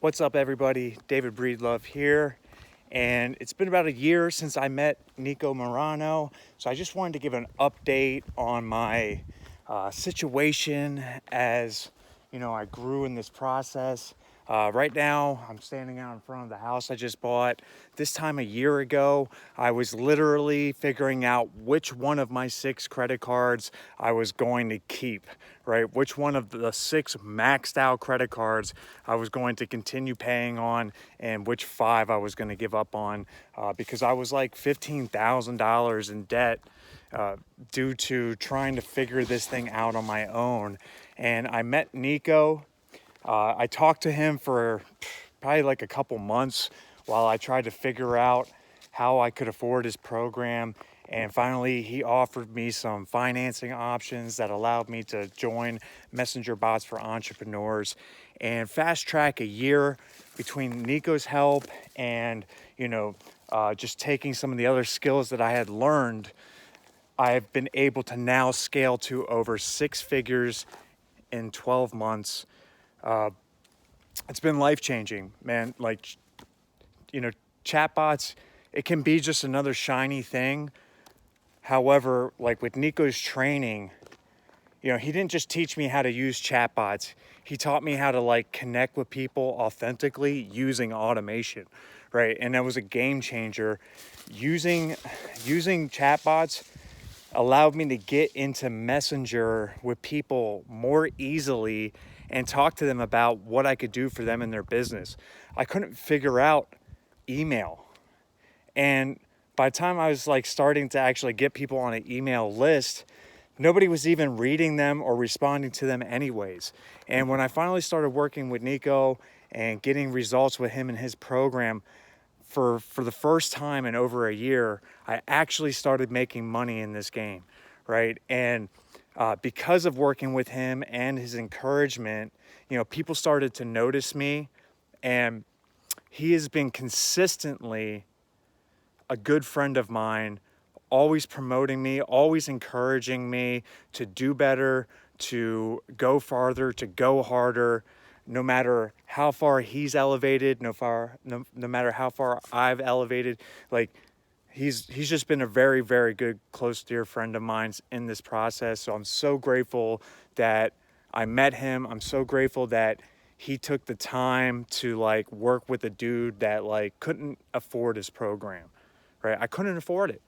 What's up, everybody? David Breedlove here, and it's been about a year since I met Nico Moreno, so I just wanted to give an update on my situation as I grew in this process. Right now, I'm standing out in front of the house I just bought. This time a year ago, I was literally figuring out which one of my 6 credit cards I was going to keep, right? Which one of the 6 maxed out credit cards I was going to continue paying on, and which 5 I was going to give up on, because I was like $15,000 in debt due to trying to figure this thing out on my own. And I met Nico. I talked to him for probably like a couple months while I tried to figure out how I could afford his program. And finally, he offered me some financing options that allowed me to join Messenger Bots for Entrepreneurs and fast track a year between Nico's help and, just taking some of the other skills that I had learned. I've been able to now scale to over 6 figures in 12 months. It's been life-changing, man. Like, chatbots, it can be just another shiny thing. However, like with Nico's training, he didn't just teach me how to use chatbots. He taught me how to connect with people authentically using automation, right? And that was a game changer. Using chatbots allowed me to get into Messenger with people more easily and talk to them about what I could do for them in their business. I couldn't figure out email. And by the time I was starting to actually get people on an email list, nobody was even reading them or responding to them anyways. And when I finally started working with Nico and getting results with him and his program, for the first time in over a year, I actually started making money in this game, right? And because of working with him and his encouragement, people started to notice me, and he has been consistently a good friend of mine, always promoting me, always encouraging me to do better, to go farther, to go harder. No matter how far he's elevated, no matter how far I've elevated, he's just been a very, very good, close, dear friend of mine in this process. So I'm so grateful that I met him. I'm so grateful that he took the time to work with a dude that couldn't afford his program, right? I couldn't afford it.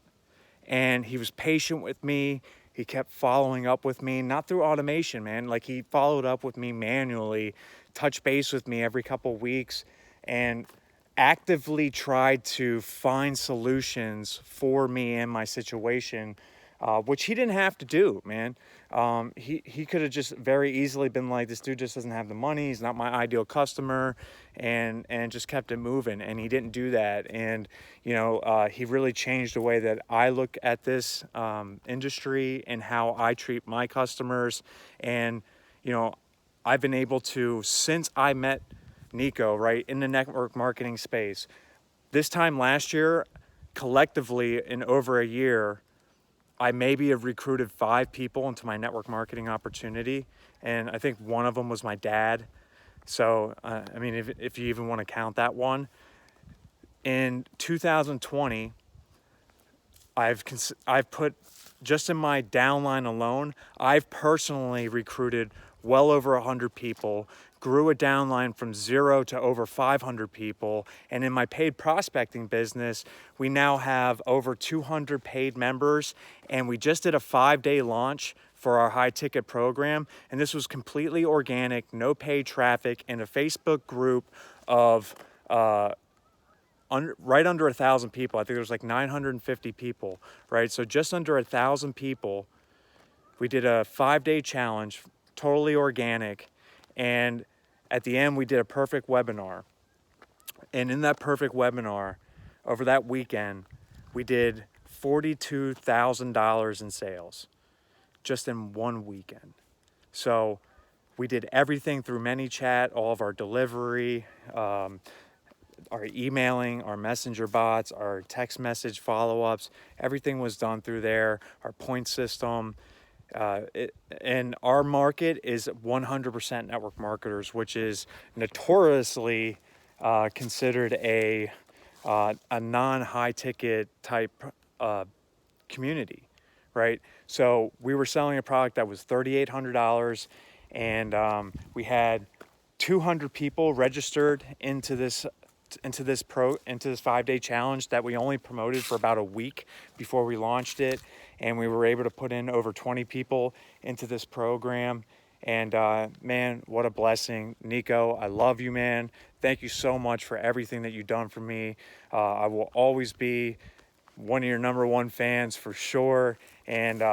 And he was patient with me. He kept following up with me, not through automation, man. He followed up with me manually, touch base with me every couple weeks, and actively tried to find solutions for me and my situation, which he didn't have to do, man. He could have just very easily been like, this dude just doesn't have the money, he's not my ideal customer, and just kept it moving. And he didn't do that. And he really changed the way that I look at this industry and how I treat my customers. And I've been able to, since I met Nico, right, in the network marketing space, this time last year, collectively in over a year, I maybe have recruited 5 people into my network marketing opportunity. And I think one of them was my dad. So, if you even want to count that one. In 2020, I've put, just in my downline alone, I've personally recruited well over 100 people, grew a downline from 0 to over 500 people. And in my paid prospecting business, we now have over 200 paid members. And we just did a 5-day launch for our high ticket program. And this was completely organic, no paid traffic, in a Facebook group of right under 1,000 people. I think there was 950 people, right? So just under 1,000 people. We did a 5-day challenge, totally organic. And at the end, we did a perfect webinar. And in that perfect webinar, over that weekend, we did $42,000 in sales just in one weekend. So we did everything through ManyChat, all of our delivery, our emailing, our messenger bots, our text message follow-ups. Everything was done through there, our point system. And our market is 100% network marketers, which is notoriously considered a non-high ticket type community, right? So we were selling a product that was $3,800, and we had 200 people registered into this 5-day challenge that we only promoted for about a week before we launched it, and we were able to put in over 20 people into this program. And man, what a blessing. Nico, I love you, man. Thank you so much for everything that you've done for me. I will always be one of your #1 fans for sure. And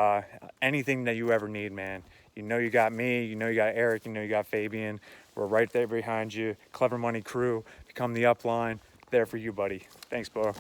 anything that you ever need, man, you know you got me, you know you got Eric, you know you got Fabian. We're right there behind you. Clever Money Crew, become the upline. There for you, buddy. Thanks, bro.